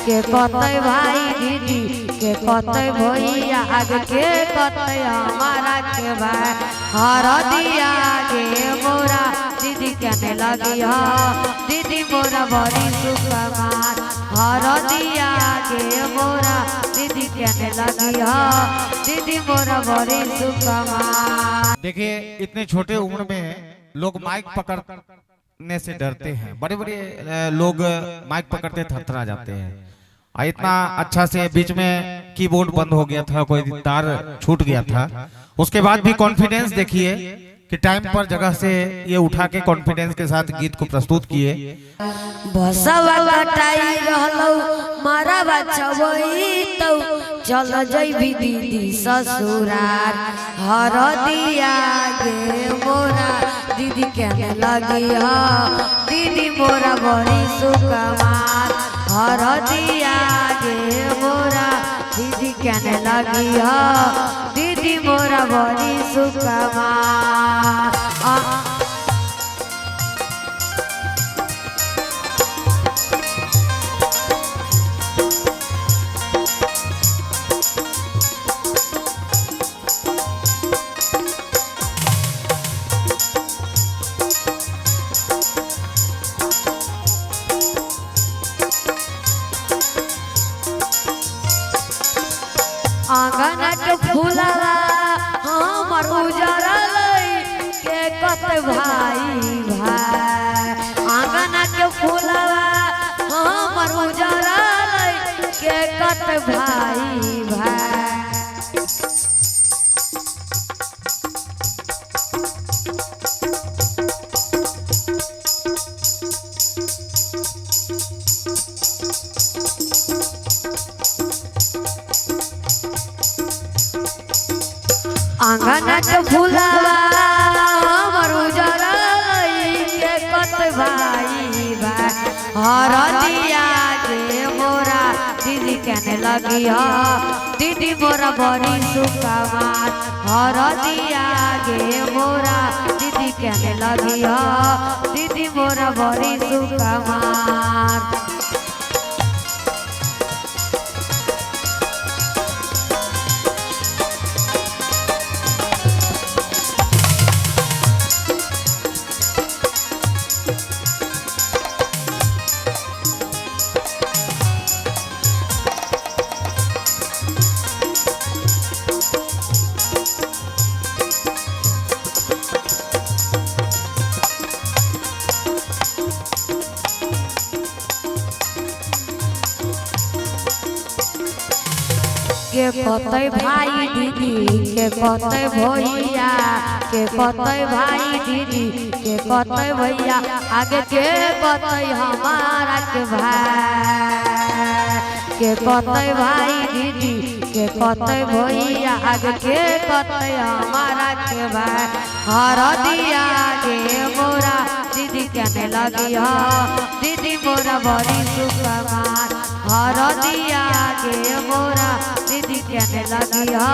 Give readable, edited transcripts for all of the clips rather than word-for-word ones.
के कतई भाई दीदी के कतई भैया आगे के कतई हमारा के भाई हर दिया गे मोरा दीदी कहने लगी हो दीदी मोरा बड़ी सुकुमार हर दिया गे मोरा दीदी कहने लगी हो दीदी मोरा बड़ी सुकुमार। देखिए इतने छोटे उम्र में लोग माइक पकड़ने से डरते हैं, बड़े बड़े लोग माइक पकड़ते थरथरा जाते हैं। इतना अच्छा से बीच में कीबोर्ड बंद हो गया था, कोई तार छूट गया था, उसके बाद भी कॉन्फिडेंस देखिए कि टाइम पर जगह से ये उठा के कॉन्फिडेंस के साथ गीत को प्रस्तुत किए। बसवा कटाई रहलो मारा बचवई तो चल जइबी दीदी ससुरार हर दिया गे मोरा दीदी कहने लगी हो दीदी मोरा बड़ी सुकुमार हर दिया गे मोरा दीदी कहने लगी हो दीदी मोरा बड़ी सुकुमार। आंगन के फूलवा हमर उजरल के कत भाई भाई आंगन के फूलवा हमर उजरल के कत भाई भाई। आंगन के फूलवा हमर उजरल के कत भाई भाई हर दिया गे मोरा दीदी कहने लगी हो दीदी मोरा बड़ी सुकुमार हर दिया गे मोरा दीदी कहने लगी हो दीदी मोरा बड़ी सुकुमार। के कतई भाई दीदी के कतई भैया के कतई भाई दीदी के कतई भैया आगे के कतई हमारा के भाई के कतई भाई दीदी के कतई भैया आगे के कतई हमारा के भाई हर दिया गे मोरा दीदी कहने लगी हो दीदी मोरा बड़ी सुकुमार हर दिया गे मोरा दीदी कहने लगी हो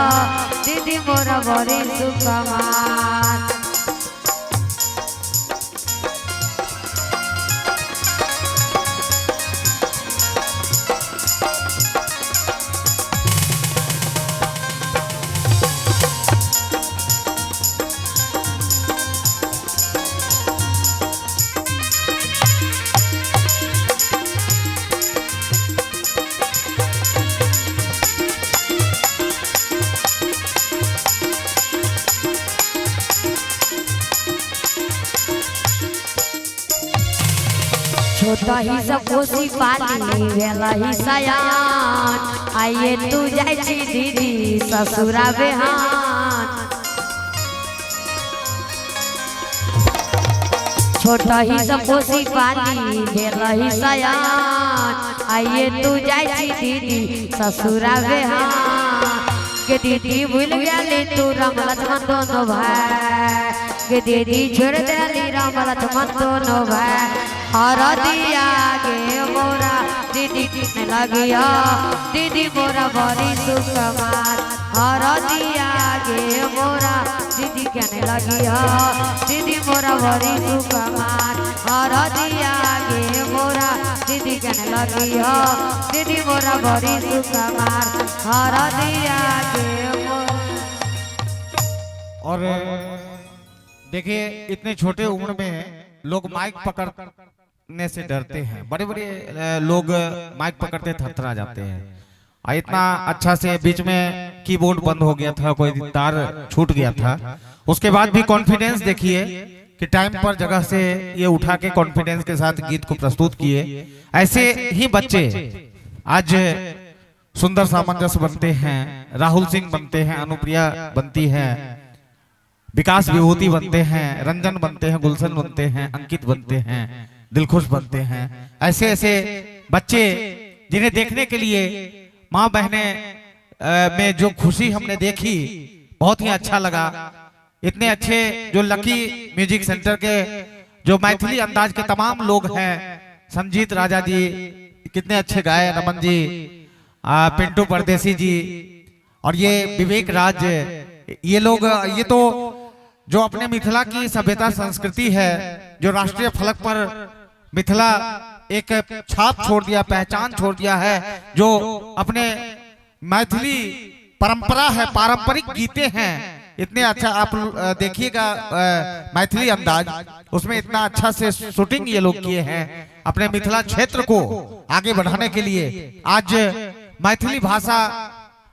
दीदी मोरा बड़ी सुकुमार। छोटा ही सब खुशी पाली वेला ही सयान आइए तू जाय छी दीदी ससुरा बेहान छोटा ही सब खुशी पाली वेला ही सयान आइए तू जाय छी दीदी ससुरा बेहान के दीदी भूल गेली तू राम लक्ष्मण दोनों भाई के दीदी छोड़ देली राम लक्ष्मण दोनों भाई हर दिया गे मोरा दीदी कहने लगी हो दीदी मोरा बड़ी सुकुमार हर दिया गे मोरा दीदी कहने लगी हो दीदी मोरा बड़ी सुकुमार हर दिया गे मोरा दीदी कहने लगी हो दीदी मोरा बड़ी सुकुमार हर दिया के और देखिए इतने छोटे उम्र में लोग माइक पकड़ने से डरते हैं, बड़े बड़े लोग माइक पकड़ते थरथरा जाते हैं। और इतना अच्छा से बीच में कीबोर्ड बंद हो गया था, कोई तार छूट गया था, उसके बाद भी कॉन्फिडेंस देखिए कि टाइम पर जगह से ये उठा के कॉन्फिडेंस के साथ गीत को प्रस्तुत किए। ऐसे ही बच्चे आज सुंदर सामंजस्य बनते हैं, राहुल सिंह बनते हैं, अनुप्रिया बनती है, विकास विभूति बनते हैं, रंजन बनते हैं, गुलशन बनते हैं, अंकित बनते हैं, दिलखुश बनते हैं। ऐसे ऐसे बच्चे जिन्हें देखने के लिए माँ बहने में जो खुशी हमने देखी बहुत ही अच्छा लगा। इतने अच्छे जो लकी म्यूजिक सेंटर के जो मैथिली अंदाज के तमाम लोग हैं, संजीत राजा जी कितने अच्छे गाए, रमन जी, पिंटू परदेसी जी और ये विवेक राज, ये लोग, ये तो जो अपने मिथिला की सभ्यता संस्कृति है, जो राष्ट्रीय फलक पर मिथिला एक छाप छोड़ दिया, पहचान छोड़ दिया है, जो अपने मैथिली परंपरा है, पारंपरिक गीते हैं, इतने अच्छा आप देखिएगा मैथिली अंदाज, उसमें इतना अच्छा से शूटिंग ये लोग किए हैं अपने मिथिला क्षेत्र को आगे बढ़ाने के लिए। आज मैथिली भाषा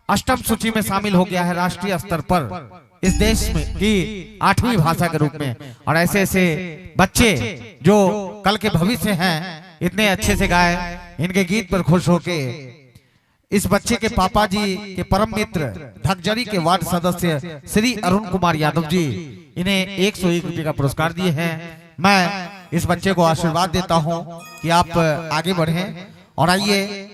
अष्टम सूची में शामिल हो गया है राष्ट्रीय स्तर पर इस देश में की 8वीं भाषा के रूप में। और ऐसे ऐसे बच्चे जो कल के भविष्य हैं इतने अच्छे से गाए, इनके गीत पर खुश होके इस बच्चे के पापा जी के परम मित्र धकजरी के वार्ड सदस्य श्री अरुण कुमार यादव जी इन्हें 101 रुपये का पुरस्कार दिए हैं। मैं इस बच्चे को आशीर्वाद देता हूं कि आप आगे बढ़ें और आइए